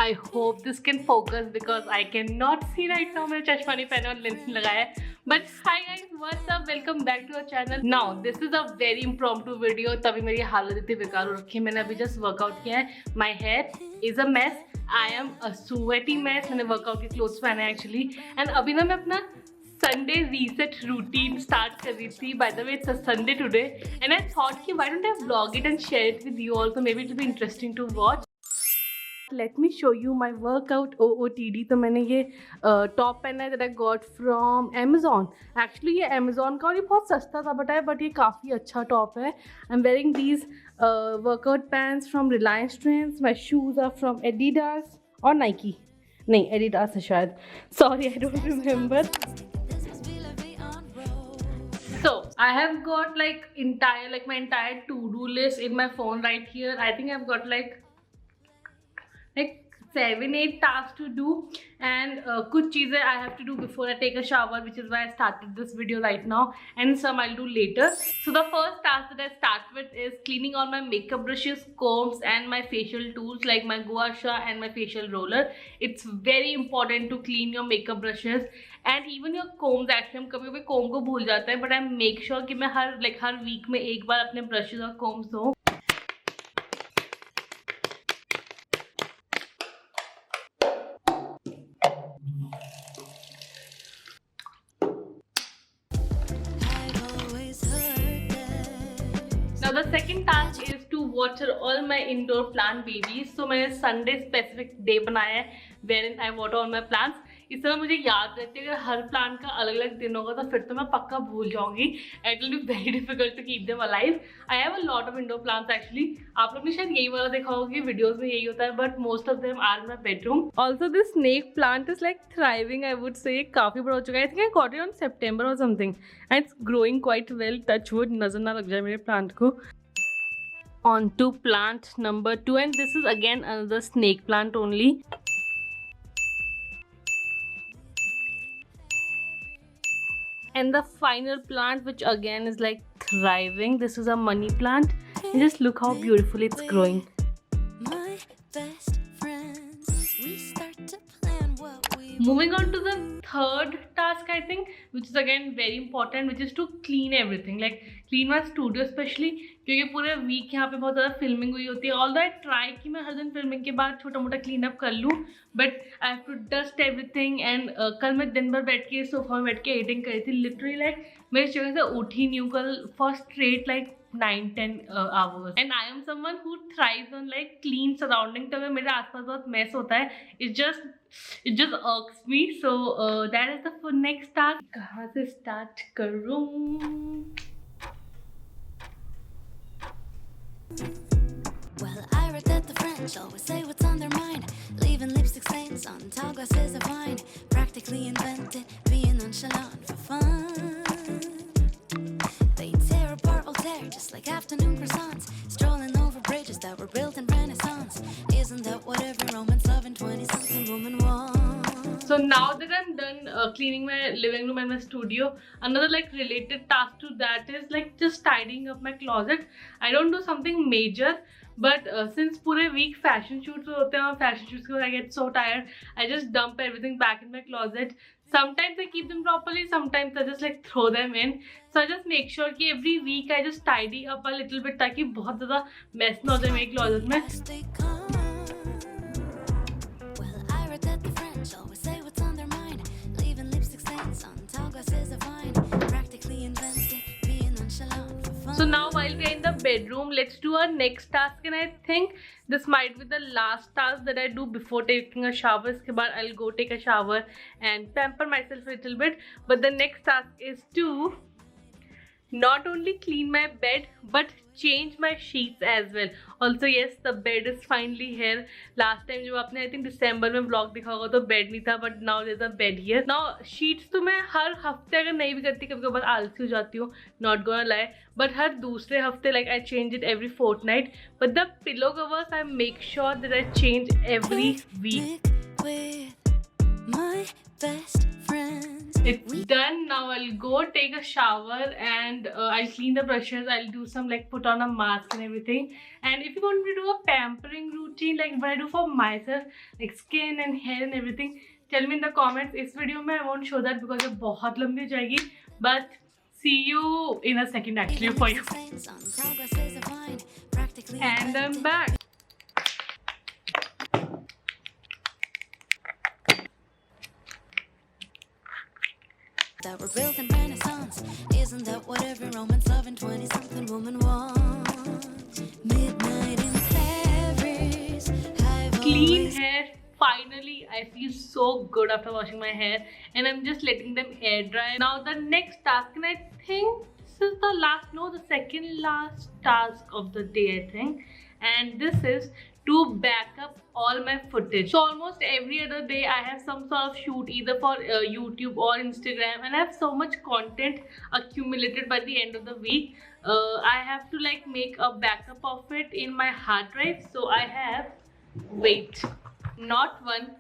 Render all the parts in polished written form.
I hope this can focus because I cannot see right now. मैंने चश्मा नहीं पहना और लेंस लगाया है. But hi guys, what's up? Welcome back to our channel. Now this is a very impromptu video. तभी मेरी हालत इतनी बेकार हो रखी है. मैंने अभी just workout किया है. My hair is a mess. I am a sweaty mess. मैंने workout के clothes पहने हैं actually. And अभी ना मैं अपना Sunday reset routine start कर रही थी. By the way, it's a Sunday today, and I thought कि why don't I vlog it and share it with you all? So maybe it will be interesting to watch. Let me show you my workout OOTD. तो मैंने ये top पहना है that I got from Amazon. Actually ये Amazon का और ये बहुत सस्ता था but ये काफ़ी अच्छा टॉप है. I'm wearing these workout pants from Reliance trends. My shoes are from Adidas or Nike. नहीं Adidas है शायद. Sorry, I don't remember. So I have got my entire to-do list in my phone right here. I think I've got like 7-8 tasks to do, and कुछ चीज़ें I have to do before I take a shower, which is why I started this video right now, and some I'll do later. So the first task that I start with is cleaning all my makeup brushes, combs and my facial tools like my gua sha and my facial roller. It's very important to clean your makeup brushes and even your combs. Actually हम कभी कभी comb को भूल जाते हैं, but I make sure कि मैं हर week में एक बार अपने brushes और combs धोऊं. Now the second task is to water all my indoor plant babies. So मैंने Sunday specific day बनाया है wherein I water all my plants. इस तरह मुझे याद रहती है अगर हर प्लांट का अलग अलग दिन होगा तो फिर तो मैं पक्का भूल जाऊंगी. It will be very difficult to keep them alive. I have a lot of indoor plants actually. आप लोग ने शायद यही वाला देखा होगा कि वीडियोस में यही होता है, but most of them are in my bedroom. Also this snake plant is like thriving, I would say. काफी बड़ा हो चुका है. I think I got it on September or something, and it's growing quite well. Touch wood, नजर ना लग जाए मेरे प्लांट को. On to plant number 2, and this is again another snake plant only. And the final plant, which again is like thriving, this is a money plant, and just look how beautifully it's growing. Moving on to the third task, I think, which is again very important, which is to clean everything, like clean my studio especially, क्योंकि पूरे week यहाँ पे बहुत ज़्यादा filming हुई होती है. Although I try कि मैं हर दिन फिल्मिंग के बाद छोटा मोटा क्लीन अप कर लूँ, but I have to dust everything. And कल मैं दिन भर बैठ के सोफा में बैठ के एडिटिंग करी थी. लिटरली लाइक मेरी जगह से उठी नहीं हूँ कल for straight like 9-10 hours. And I am someone who thrives on like clean surrounding. तो अगर मेरे आसपास बहुत mess होता है, it just irks me. So that is the next task. कहाँ से start करूँ? Well, I read that the French always say what's on their mind, leaving lipstick stains on tall glasses of wine. Practically invented being nonchalant for fun. They tear apart Voltaire just like afternoon croissants, strolling over bridges that were built in Renaissance. Isn't that what every romance loving 20-something woman wants? So now that I'm done cleaning my living room and my studio, another like related task to that is like just tidying up my closet. I don't do something major, but since पूरे week fashion shoots होते हैं और fashion shoots के बाद I get so tired, I just dump everything back in my closet. Sometimes I keep them properly, sometimes I just like throw them in. So I just make sure कि every week I just tidy up a little bit ताकि बहुत ज़्यादा mess ना हो जाए मेरे closet में. Well, I read that the French always say what's on their mind, leaving lipstick stains on tall glasses of wine. Practically invented being nonchalant for fun. So now while we are in the bedroom, let's do our next task, and I think this might be the last task that I do before taking a shower. इसके बाद I'll go take a shower and pamper myself a little bit. But the next task is to not only clean my bed but change my sheets as well. Also yes, the bed is finally here. Last time जब आपने I think December में vlog दिखा होगा तो bed नहीं था, but now there's a bed here. Now sheets तो मैं हर हफ्ते अगर नहीं भी करती, कभी कभार आलसी हो जाती हूँ, not gonna lie, but हर दूसरे हफ्ते like I change it every fortnight. But the pillow covers I make sure that I change every week. With my best friend. It's done. Now I'll go take a shower and I'll clean the brushes. I'll do some like put on a mask and everything. And if you want me to do a pampering routine like what I do for myself, like skin and hair and everything, tell me in the comments. इस video में I won't show that because ये बहुत लंबी हो जाएगी. But see you in a second actually for you. And I'm back. That were built in Renaissance. Isn't that what every Roman's loving 20-something woman wants? Midnight in Paris. Clean hair. Finally, I feel so good after washing my hair, and I'm just letting them air dry. Now the next task, and I think this is the second last task of the day, I think, and this is to back up all my footage. So almost every other day I have some sort of shoot either for YouTube or Instagram, and I have so much content accumulated by the end of the week. I have to like make a backup of it in my hard drive. So I have, wait, not one,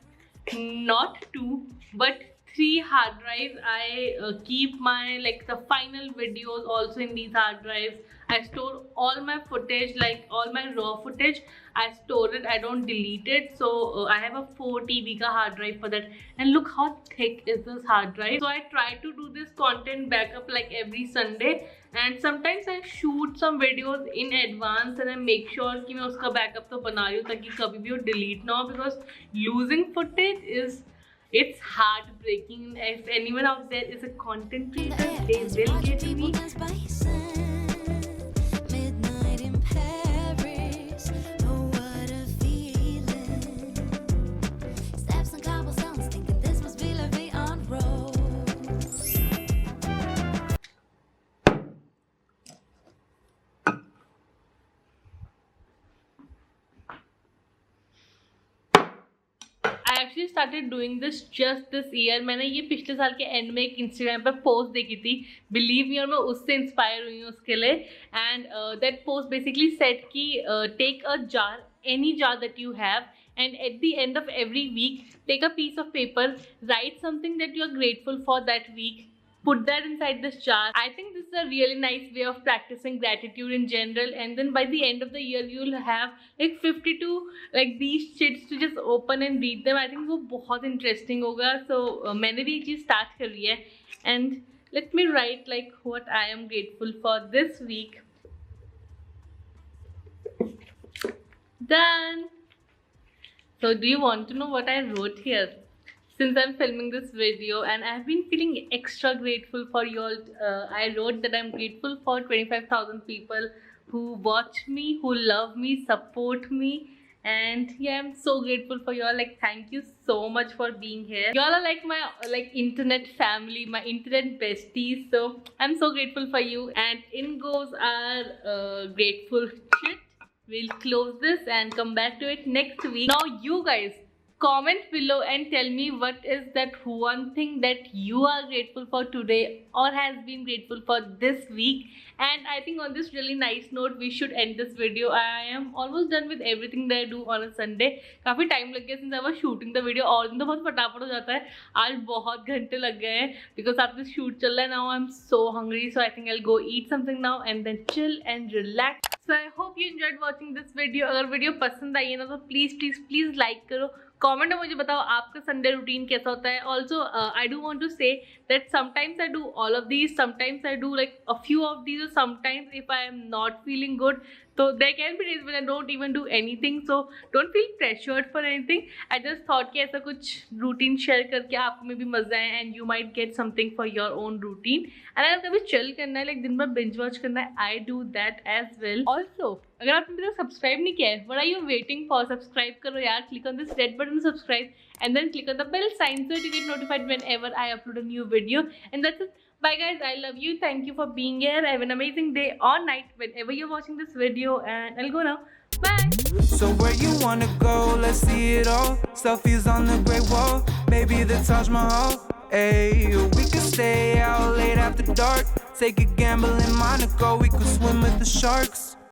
not two, but 3 hard drives. I keep my like the final videos also in these hard drives. I store all my footage, like all my raw footage. I store it, I don't delete it. So I have a 4 TB ka hard drive for that. And look how thick is this hard drive. So I try to do this content backup like every Sunday. And sometimes I shoot some videos in advance and I make sure कि मैं उसका backup तो बना रही हूँ ताकि कभी भी वो delete ना हो, because losing footage is, it's heartbreaking. If anyone out there is a content creator, they will get me. Midnight in Paris. Oh, what a feeling. Steps on cobblestones, thinking this must be la vie en rose. I actually started doing this just this year. मैंने ये पिछले साल के and में एक Instagram पे post देखी थी, बिलीव मी, और मैं उससे इंस्पायर हुई हूँ उसके लिए. And that post basically set कि take a jar, any jar that you have, and at the end of every week take a piece of paper, write something that you are grateful for that week, put that inside this jar. I think this is a really nice way of practicing gratitude in general, and then by the end of the year you'll have like 52 like these sheets to just open and read them. I think वो बहुत interesting होगा. So मैंने भी एक चीज़ start कर ली है, and let me write like what I am grateful for this week. Done. So do you want to know what I wrote here? Since I'm filming this video and I've been feeling extra grateful for you all, I wrote that I'm grateful for 25,000 people who watch me, who love me, support me, and yeah, I'm so grateful for you all. Like, thank you so much for being here. You all are like my like internet family, my internet besties. So I'm so grateful for you. And in goes our grateful shit. We'll close this and come back to it next week. Now you guys, comment below and tell me what is that one thing that you are grateful for today or has been grateful for this week. And I think on this really nice note we should end this video. I am almost done with everything that I do on a Sunday. काफ़ी time लग गया since I was shooting the video. और दिन तो बहुत फटाफट हो जाता है, आज बहुत घंटे लग गए हैं because आप this shoot चल रहा है. Now I'm so hungry, so I think I'll go eat something now and then chill and relax. So I hope you enjoyed watching this video. अगर वीडियो पसंद आई है ना तो प्लीज़ लाइक करो. कमेंट में मुझे बताओ आपका संडे रूटीन कैसा होता है. Also I do want to say that sometimes I do all of these, sometimes I do like a few of these, और sometimes if I am not feeling good तो there can be days when I don't even do anything. So don't feel pressured for anything. I just thought कि ऐसा कुछ routine share करके आप में भी मजा है and you might get something for your own routine. And अगर कभी चिल करना है, लाइक दिन भर बिंज वॉच करना है, I do that as well. Also अगर आपने अभी तक सब्सक्राइब नहीं किया है, what are you waiting for? Subscribe करो यार. Click on this red button subscribe and then click on the bell sign so you get notified whenever I upload a new video. And that's it. Bye guys, I love you. Thank you for being here. Have an amazing day or night whenever you're watching this video, and I'll go now. Bye. So where you wanna go? Let's see it all. Selfies on the Great Wall, maybe the Taj Mahal. Hey, we could stay out late after dark. Take a gamble in Monaco. We could swim with the sharks.